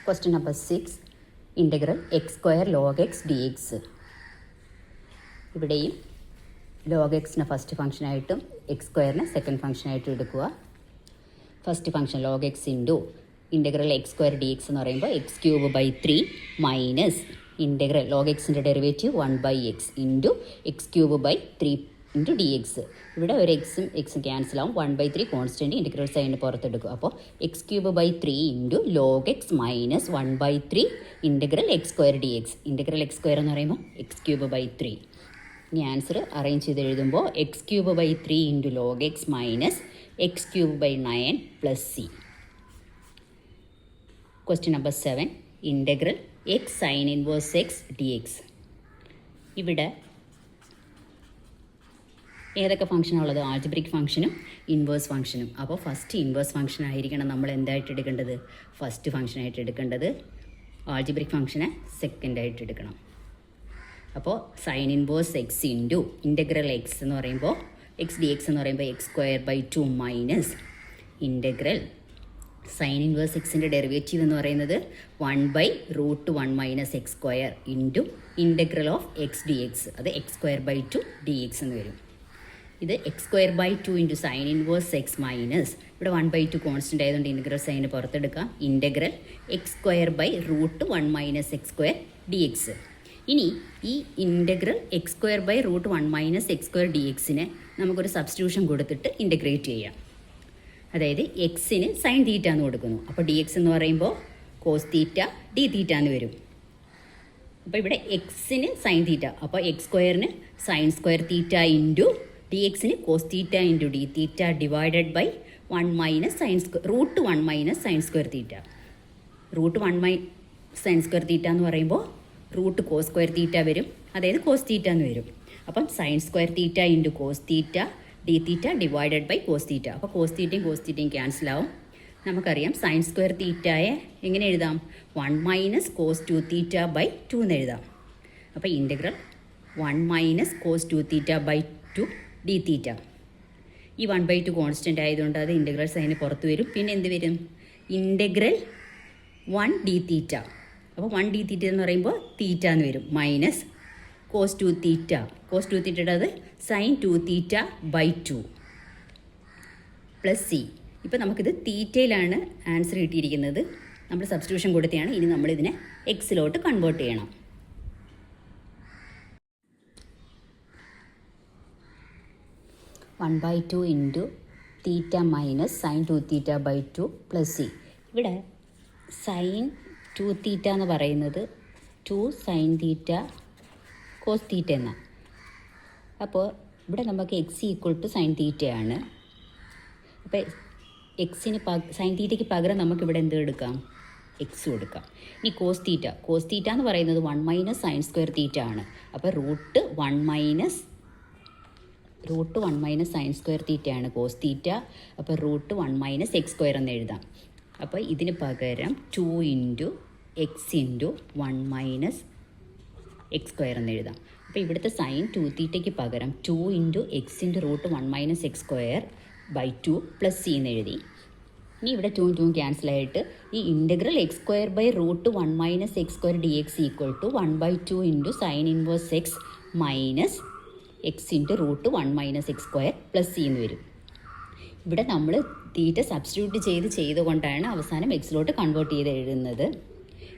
Question number 6. Integral x square log x dx. ഇവിടെയും log xനെ first ഫംഗ്ഷനായിട്ടും X സ്ക്വയറിനെ സെക്കൻഡ് ഫംഗ്ഷനായിട്ടും എടുക്കുക. First function log x into integral X square D X എന്ന് പറയുമ്പോൾ X cube by 3 minus integral log xൻ്റെ derivative 1/x into X cube by 3 into D X. ഇവിടെ ഒരു എക്സും ക്യാൻസൽ ആവും. 1/3 കോൺസ്റ്റൻറ്റ് ഇൻ്റഗ്രൽ സൈനിന് പുറത്തെടുക്കും. അപ്പോൾ x cube by 3 into log x minus 1/3 integral X square D x. Integral X square എന്ന് പറയുമ്പോൾ എക്സ് ക്യൂബ് ബൈ 3. ഇനി ആൻസർ അറേഞ്ച് ചെയ്ത് എഴുതുമ്പോൾ x cube by 3 into log x minus x cube by 9 plus C. Question number 7. Integral x sine inverse x D X. ഇവിടെ ഏതൊക്കെ ഫംഗ്ഷനാണുള്ളത്? Algebraic ഫംഗ്ഷനും inverse ഫംഗ്ഷനും. അപ്പോൾ ഫസ്റ്റ് ഇൻവേഴ്സ് ഫംഗ്ഷൻ ആയിരിക്കണം നമ്മൾ എന്തായിട്ട് എടുക്കേണ്ടത്? ഫസ്റ്റ് ഫംഗ്ഷനായിട്ട് എടുക്കേണ്ടത്. ആൾജിബ്രിക് ഫംഗ്ഷനെ സെക്കൻഡായിട്ട് എടുക്കണം. അപ്പോൾ sine inverse X into integral X എന്ന് പറയുമ്പോൾ എക്സ് ഡി എക്സ് എന്ന് പറയുമ്പോൾ X square by 2 minus integral sine inverse എക്സിൻ്റെ ഡെറിവേറ്റീവ് എന്ന് പറയുന്നത് 1/√1 minus X square into integral of X D X. അത് X square by 2 D X എന്ന് വരും. ഇത് X square by 2 into sine inverse X minus ഇവിടെ 1/2 കോൺസ്റ്റൻ്റ് ആയതുകൊണ്ട് integral സൈന് പുറത്തെടുക്കാം. Integral X square by √1 minus X square D X. ഇനി ഈ integral X square by √1 minus X square D എക്സിനെ നമുക്കൊരു സബ്സ്റ്റിറ്റ്യൂഷൻ കൊടുത്തിട്ട് ഇൻ്റഗ്രേറ്റ് ചെയ്യാം. അതായത് എക്സിന് സൈൻ തീറ്റ എന്ന് കൊടുക്കുന്നു. അപ്പോൾ ഡി എക്സ് എന്ന് പറയുമ്പോൾ കോസ് തീറ്റ ഡി തീറ്റ എന്ന് വരും. അപ്പോൾ ഇവിടെ എക്സിന് സൈൻ തീറ്റ, അപ്പോൾ എക്സ് സ്ക്വയറിന് sine square theta into D എക്സിന് cos theta into D theta divided by 1 minus √1 minus sine square theta. √1 sine square theta എന്ന് പറയുമ്പോൾ റൂട്ട് കോസ് സ്ക്വയർ തീറ്റ വരും, അതായത് കോസ് തീറ്റ എന്ന് വരും. അപ്പം sine square theta into cos theta D theta divided by cos theta. അപ്പോൾ cos തീറ്റയും cancel ആവും. നമുക്കറിയാം സൈൻ സ്ക്വയർ തീറ്റയെ എങ്ങനെ എഴുതാം? 1 മൈനസ് കോസ് 2 തീറ്റ ബൈ 2 എന്ന് എഴുതാം. അപ്പോൾ integral 1 minus cos 2 theta by 2 D theta. ഈ 1/2 കോൺസ്റ്റൻ്റ് ആയതുകൊണ്ട് അത് ഇൻ്റഗ്രൽ സൈന് പുറത്ത് വരും. പിന്നെ എന്ത് വരും? ഇൻ്റഗ്രൽ 1 ഡി തീറ്റ. അപ്പോൾ 1 ഡി തീറ്റ എന്ന് പറയുമ്പോൾ തീറ്റ എന്ന് വരും. മൈനസ് കോസ് 2 തീറ്റ. കോസ് 2 തീറ്റയുടെ അത് sine 2 theta by 2 plus C. ഇപ്പോൾ നമുക്കിത് തീറ്റയിലാണ് ആൻസർ കിട്ടിയിരിക്കുന്നത്. നമ്മൾ സബ്സ്റ്റിറ്റ്യൂഷൻ കൊടുത്തെയാണ്. ഇനി നമ്മളിതിനെ എക്സിലോട്ട് കൺവേർട്ട് ചെയ്യണം. One by 2 into theta minus sine 2 theta by 2 plus C. ഇവിടെ സൈൻ 2 തീറ്റ എന്ന് പറയുന്നത് 2 സൈൻ തീറ്റ കോസ് തീറ്റ എന്നാണ്. അപ്പോൾ ഇവിടെ നമുക്ക് എക്സ് ഈക്വൽ ടു സൈൻ തീറ്റയാണ്. അപ്പോൾ എക്സിന് സൈൻ തീറ്റയ്ക്ക് പകരം നമുക്കിവിടെ എന്ത് എടുക്കാം? എക്സ് കൊടുക്കാം. ഇനി കോസ് തീറ്റ എന്ന് പറയുന്നത് 1 മൈനസ് സൈൻ സ്ക്വയർ തീറ്റ ആണ്. അപ്പോൾ √1 മൈനസ് സൈൻ സ്ക്വയർ തീറ്റയാണ് കോസ് തീറ്റ. അപ്പോൾ √1 മൈനസ് എക്സ് സ്ക്വയർ എന്ന് എഴുതാം. അപ്പോൾ ഇതിന് പകരം 2 into x into 1 minus X square എന്ന് എഴുതാം. അപ്പോൾ ഇവിടുത്തെ സൈൻ 2 തീറ്റയ്ക്ക് പകരം 2 into x into √1 minus X square by 2 plus C എന്ന് എഴുതി. ഇനി ഇവിടെ 2 ക്യാൻസലായിട്ട് ഈ integral X square by √1 minus X square D X equal to 1/2 into sine inverse X minus x into √1 minus X square plus C എന്ന് വരും. ഇവിടെ നമ്മൾ തീറ്റ സബ്സ്റ്റിറ്റ്യൂട്ട് ചെയ്തുകൊണ്ടാണ് അവസാനം എക്സിലോട്ട് കൺവേർട്ട് ചെയ്ത് എഴുതുന്നത്.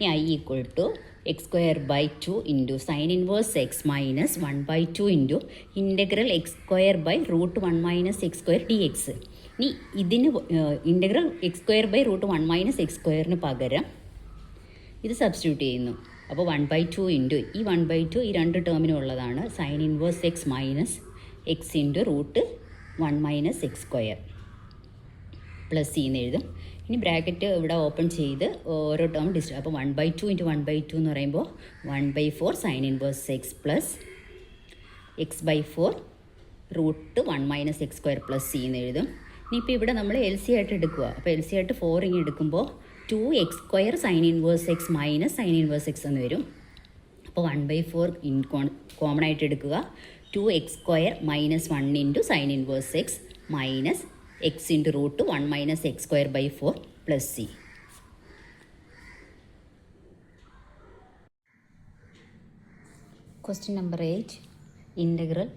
ഈ I equal to x square by 2 into sine inverse X minus 1/2 into integral X square by √1 minus X square D X. ഇനി ഇതിന് integral X square by √1 minus x സ്ക്വയറിന് പകരം ഇത് സബ്സ്റ്റിറ്റ്യൂട്ട് ചെയ്യുന്നു. അപ്പോൾ 1/2 ഇൻറ്റു ഈ 1/2 ഈ രണ്ട് ടേമിനും ഉള്ളതാണ്. Sign inverse X minus x into √1 minus X square plus C എന്ന് എഴുതും. ഇനി ബ്രാക്കറ്റ് ഇവിടെ ഓപ്പൺ ചെയ്ത് ഓരോ ടേം അപ്പോൾ 1/2 ഇൻറ്റു 1/2 എന്ന് പറയുമ്പോൾ 1/4 sine inverse x plus x by 4 √1 minus X square plus C എന്ന് എഴുതും. ഇനിയിപ്പോൾ ഇവിടെ നമ്മൾ എൽ സി ആയിട്ട് എടുക്കുക. അപ്പോൾ എൽ സി ആയിട്ട് 4 ഇങ്ങനെ എടുക്കുമ്പോൾ 2x square sine inverse X minus sine inverse x എന്ന് വരും. അപ്പോൾ 1/4 കോമൺ ആയിട്ട് എടുക്കുക. 2x square minus 1 into sine inverse X minus x into √1 minus X square by 4 plus C. Question number 8 integral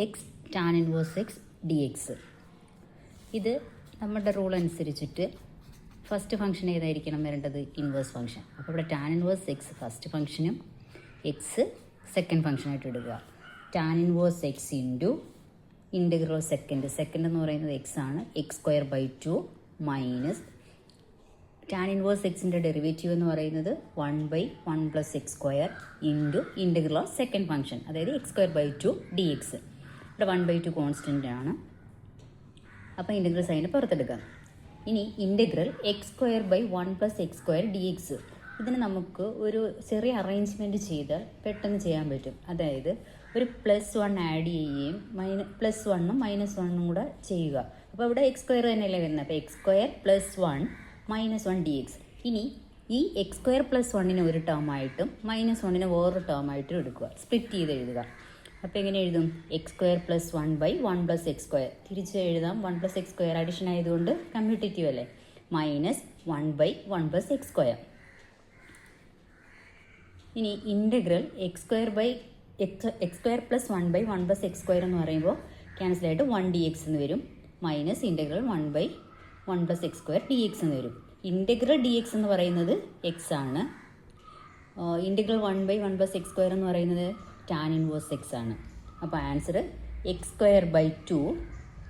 x tan inverse x D x. ഇത് നമ്മുടെ rule അനുസരിച്ചിട്ട് first function ഏതായിരിക്കണം വരേണ്ടത്? Inverse function. അപ്പോൾ ഇവിടെ tan inverse x first ഫംഗ്ഷനും x second ഫംഗ്ഷനായിട്ട് എടുക്കുക. Tan inverse X into integral second എന്ന് പറയുന്നത് എക്സ് ആണ്, X square by 2 minus tan inverse എക്സിൻ്റെ ഡെറിവേറ്റീവ് എന്ന് പറയുന്നത് 1/1 + X square into integral of second function, അതായത് X square by 2 D X. ഇവിടെ 1/2 കോൺസ്റ്റൻ്റ് ആണ്. അപ്പോൾ ഇൻ്റഗ്രൽ സൈന് പുറത്തെടുക്കാം. ഇനി integral X square by 1 + X square D X. ഇതിന് നമുക്ക് ഒരു ചെറിയ അറേഞ്ച്മെൻറ്റ് ചെയ്താൽ പെട്ടെന്ന് ചെയ്യാൻ പറ്റും. അതായത് ഒരു +1 ആഡ് ചെയ്യുകയും +1ഉം -1ഉം കൂടെ ചെയ്യുക. അപ്പോൾ ഇവിടെ എക്സ് സ്ക്വയർ തന്നെയല്ലേ വരുന്നത്. അപ്പോൾ എക്സ് സ്ക്വയർ +1 -1 ഡി എക്സ്. ഇനി ഈ എക്സ് സ്ക്വയർ +1നെ ഒരു ടേമായിട്ടും -1നെ വേറൊരു ടേമായിട്ടും എടുക്കുക, സ്പ്ലിറ്റ് ചെയ്ത് എഴുതുക. അപ്പോൾ എങ്ങനെ എഴുതും? X square +1/1 + X square. തിരിച്ച് എഴുതാം, 1 + എക്സ് സ്ക്വയർ അഡീഷൻ ആയതുകൊണ്ട് കമ്മ്യൂട്ടേറ്റീവ് അല്ലേ, -1/1 + എക്സ് സ്ക്വയർ. ഇനി integral X square +1/1 + X square എന്ന് പറയുമ്പോൾ ക്യാൻസൽ ആയിട്ട് 1 dx എന്ന് വരും, minus integral 1/1 + X square D X എന്ന് വരും. ഇൻ്റഗ്രൽ ഡി എക്സ് എന്ന് പറയുന്നത് എക്സ് ആണ്. ഇൻ്റഗ്രൽ 1/1 + എക്സ് സ്ക്വയർ എന്ന് പറയുന്നത് ടാൻ ഇൻവേഴ്സ് എക്സ് ആണ്. അപ്പോൾ answer x square by 2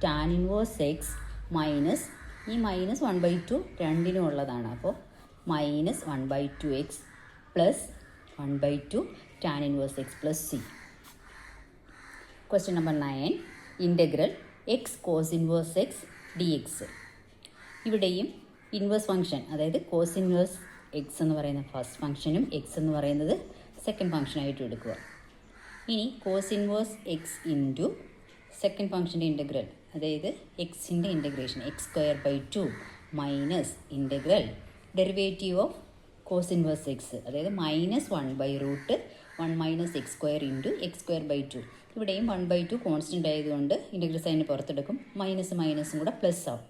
tan inverse X minus ഈ -1/2 രണ്ടിനും ഉള്ളതാണ്. അപ്പോൾ -1/2 x plus 1/2 tan inverse x plus C. Question number 9 integral x cos inverse x D x. ഇവിടെയും ഇൻവേഴ്സ് ഫംഗ്ഷൻ, അതായത് കോസ് ഇൻവേഴ്സ് എക്സ് എന്ന് പറയുന്ന ഫസ്റ്റ് ഫംഗ്ഷനും എക്സ് എന്ന് പറയുന്നത് സെക്കൻഡ് ഫംഗ്ഷനായിട്ട് എടുക്കുക. ഇനി cos inverse X into second ഫംഗ്ഷൻ്റെ ഇൻ്റഗ്രൽ, അതായത് എക്സിൻ്റെ integration X square by 2 minus integral derivative of cos inverse X, അതായത് -1/√1 - X square into X square by 2. ഇവിടെയും 1/2 കോൺസ്റ്റൻ്റ് ആയതുകൊണ്ട് ഇൻ്റഗ്രൽ സൈന് പുറത്തെടുക്കും, മൈനസും കൂടെ പ്ലസ് ആവും.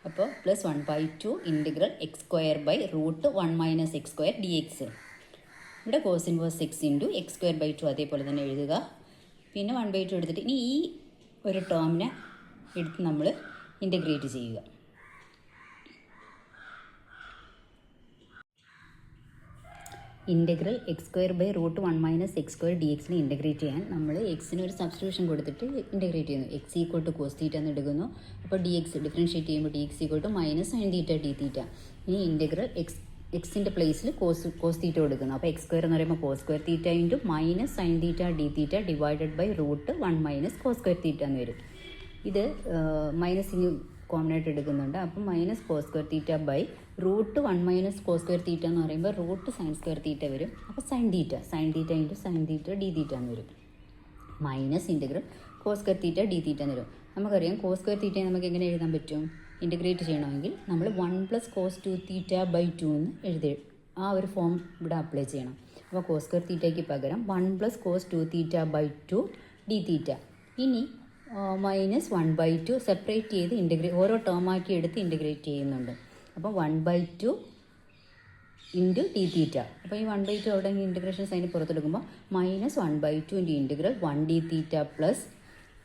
അപ്പോൾ +1/2 integral X square by √1 - X square D X. ഇവിടെ cos inverse X into X square by 2 അതേപോലെ തന്നെ എഴുതുക. പിന്നെ 1/2 എടുത്തിട്ട് ഇനി ഈ ഒരു ടേമിനെ എടുത്ത് നമ്മൾ ഇൻ്റഗ്രേറ്റ് ചെയ്യുക. Integral X square by √1 - X square D എക്സിനെ ഇൻ്റഗ്രേറ്റ് ചെയ്യാൻ നമ്മൾ എക്സിന് ഒരു സബ്സ്റ്റിറ്റ്യൂഷൻ കൊടുത്തിട്ട് ഇൻ്റഗ്രേറ്റ് ചെയ്യുന്നു. X equal to cos theta എന്ന് എടുക്കുന്നു. അപ്പോൾ ഡി എക്സ് ഡിഫറൻഷ്യേറ്റ് ചെയ്യുമ്പോൾ D X equal to -sin theta D theta. ഇനി ഇൻ്റഗ്രൽ എക്സിൻ്റെ പ്ലേസിൽ കോസ് തീറ്റ കൊടുക്കുന്നു. അപ്പോൾ എക്സ് സ്ക്വയർ എന്ന് പറയുമ്പോൾ cos square theta into -sin theta D theta divided by √1 - cos square theta എന്ന് വരും. ഇത് മൈനസിന് കോമൺ ആയിട്ട് എടുക്കുന്നുണ്ട്. അപ്പം -cos square theta by √1 - cos square theta എന്ന് പറയുമ്പോൾ √sin സ്ക്വയർ തീറ്റ വരും. അപ്പോൾ sin theta into sin theta D theta എന്ന് വരും, minus integral cos square theta D theta എന്ന് വരും. നമുക്കറിയാം കോസ് സ്ക്വയർ തീറ്റയെ നമുക്ക് എങ്ങനെ എഴുതാൻ പറ്റും? ഇൻ്റഗ്രേറ്റ് ചെയ്യണമെങ്കിൽ നമ്മൾ 1 + cos 2θ ബൈ 2 എന്ന് എഴുതി ആ ഒരു ഫോം ഇവിടെ അപ്ലൈ ചെയ്യണം. അപ്പോൾ കോസ് സ്ക്വയർ തീറ്റയ്ക്ക് പകരം 1 + cos 2θ ബൈ 2 ഡി തീറ്റ. ഇനി -1/2 സെപ്പറേറ്റ് ചെയ്ത് ഓരോ ടേമാക്കി എടുത്ത് ഇൻ്റഗ്രേറ്റ് ചെയ്യുന്നുണ്ട്. അപ്പോൾ 1/2 ഇൻറ്റു ഡി തീറ്റ. അപ്പോൾ ഈ 1/2 അവിടെ ഇൻ്റഗ്രേഷൻ സൈന് പുറത്തെടുക്കുമ്പോൾ -1/2 into integral 1 D theta plus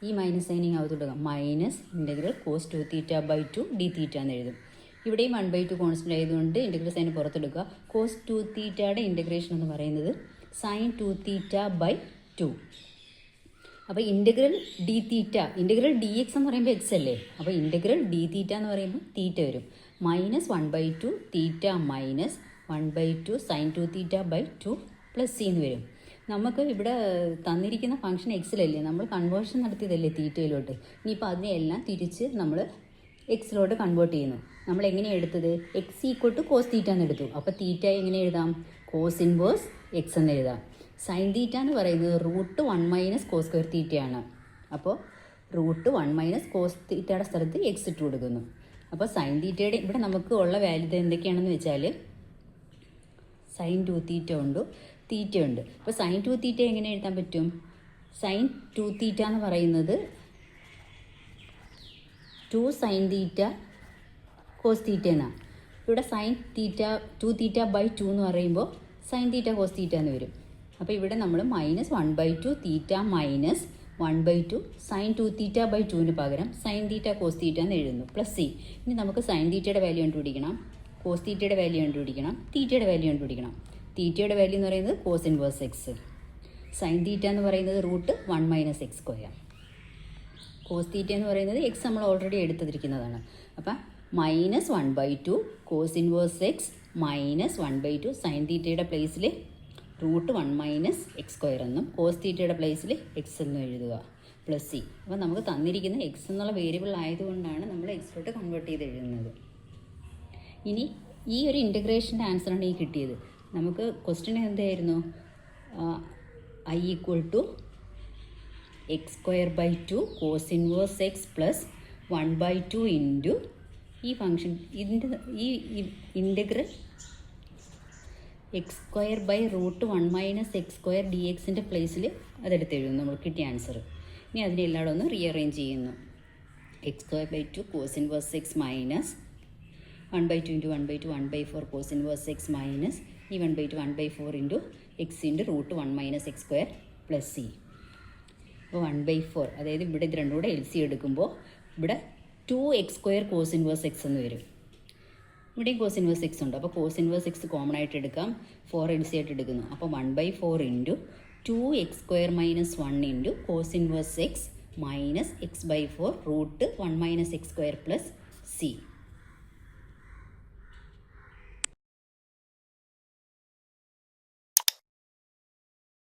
ഈ മൈനസ് സൈനിങ് അകത്തോട്ട് minus integral cos 2θ by 2 D theta എന്ന് എഴുതും. ഇവിടെയും 1/2 കോൺസ്റ്റൻ്റ് ആയതുകൊണ്ട് ഇൻ്റഗ്രൽ സൈന് പുറത്തെടുക്കുക. കോസ് 2θയുടെ ഇൻ്റഗ്രേഷൻ എന്ന് പറയുന്നത് sin 2θ ബൈ 2. അപ്പോൾ integral D theta, integral D X എന്ന് പറയുമ്പോൾ എക്സ് അല്ലേ, അപ്പോൾ ഇൻ്റഗ്രൽ ഡി തീറ്റ എന്ന് പറയുമ്പോൾ തീറ്റ വരും. -1/2 theta minus 1/2 sin 2θ by 2 plus C എന്ന് വരും. നമുക്ക് ഇവിടെ തന്നിരിക്കുന്ന ഫംഗ്ഷൻ എക്സിലല്ലേ, നമ്മൾ കൺവേർഷൻ നടത്തിയതല്ലേ തീറ്റയിലോട്ട്. ഇനിയിപ്പോൾ അതിനെയെല്ലാം തിരിച്ച് നമ്മൾ എക്സിലോട്ട് കൺവേർട്ട് ചെയ്യുന്നു. നമ്മൾ എങ്ങനെയാണ് എടുത്തത്? X equal to cos theta എന്ന് എടുത്തു. അപ്പോൾ തീറ്റ എങ്ങനെ എഴുതാം? കോസ് ഇൻവേഴ്സ് എക്സ് എന്ന് എഴുതാം. സൈൻ തീറ്റ എന്ന് പറയുന്നത് √1 - കോസ് സ്ക്വയർ തീറ്റയാണ്. അപ്പോൾ √1 - കോസ് തീറ്റയുടെ സ്ഥലത്ത് എക്സ് ഇട്ട് കൊടുക്കുന്നു. അപ്പോൾ സൈൻ തീറ്റയുടെ ഇവിടെ നമുക്ക് ഉള്ള വാല്യൂ എന്തൊക്കെയാണെന്ന് വെച്ചാൽ sin 2θ ഉണ്ട്, തീറ്റ ഉണ്ട്. അപ്പോൾ sin 2θ എങ്ങനെ എഴുതാൻ പറ്റും? sin 2θ എന്ന് പറയുന്നത് 2 sin തീറ്റ കോസ് തീറ്റ എന്നാണ്. ഇവിടെ sin 2θ ബൈ 2 എന്ന് പറയുമ്പോൾ sin തീറ്റ കോസ് തീറ്റ എന്ന് വരും. അപ്പോൾ ഇവിടെ നമ്മൾ -1/2 theta minus 1/2 sine 2 theta by 2ന് പകരം സൈൻ തീറ്റ കോസ് തീറ്റ എന്ന് എഴുതുന്നു പ്ലസ് സി. ഇനി നമുക്ക് സൈൻ തീറ്റയുടെ വാല്യൂ കണ്ടുപിടിക്കണം, കോസ് തീറ്റയുടെ വാല്യൂ കണ്ടുപിടിക്കണം, തീറ്റയുടെ വാല്യൂ കണ്ടുപിടിക്കണം. തീറ്റയുടെ വാല്യൂ എന്ന് പറയുന്നത് cos inverse x, sine theta എന്ന് പറയുന്നത് √1 - x², കോസ് തീറ്റ എന്ന് പറയുന്നത് എക്സ് നമ്മൾ ഓൾറെഡി എടുത്തിരിക്കുന്നതാണ്. അപ്പം -1/2 കോസ് ഇൻവേഴ്സ് എക്സ് -1/2 സൈൻ തീറ്റയുടെ പ്ലേസിൽ √1 - x² എന്നും കോസ് തീറ്റയുടെ പ്ലേസിൽ എക്സ് എന്നും എഴുതുക പ്ലസ് സി. അപ്പോൾ നമുക്ക് തന്നിരിക്കുന്ന എക്സ് എന്നുള്ള വേരിയബിൾ ആയതുകൊണ്ടാണ് നമ്മൾ എക്സിലോട്ട് കൺവേർട്ട് ചെയ്ത് എഴുതുന്നത്. ഇനി ഈ ഒരു ഇൻ്റഗ്രേഷൻ്റെ ആൻസറാണ് ഈ കിട്ടിയത്. നമുക്ക് ക്വസ്റ്റ്യൻ എന്തായിരുന്നു? I = x²/2 cos inverse x plus 1/2 into ഈ ഫംഗ്ഷൻ ഈ ഇൻ്റഗ്രൽ x²/√1 - x² dxൻ്റെ പ്ലേസിൽ അതെടുത്ത് എഴുതുന്നു. നമ്മൾ കിട്ടിയ ആൻസർ. ഇനി അതിനെ എല്ലാവരും ഒന്ന് റീഅറേഞ്ച് ചെയ്യുന്നു. x²/2 cos inverse X minus 1/2 into 1/2 1/4 cos inverse X minus ഈ 1/2 1/4 into x into √1 - x² plus C. അപ്പോൾ 1/4, അതായത് ഇവിടെ ഇത് രണ്ടും കൂടെ LC എടുക്കുമ്പോൾ ഇവിടെ 2x² കോസ് ഇൻവേഴ്സ് എക്സ് എന്ന് വരും. ഇവിടെയും കോസ് ഇൻവേഴ്സ് എക്സ് ഉണ്ട്. അപ്പോൾ കോസ് ഇൻവേഴ്സ് എക്സ് കോമൺ ആയിട്ട് എടുക്കാം, 4 LC ആയിട്ട് എടുക്കുന്നു. അപ്പോൾ 1/4 into 2x² - 1 into cos inverse X minus x/4 √1 - x² plus C.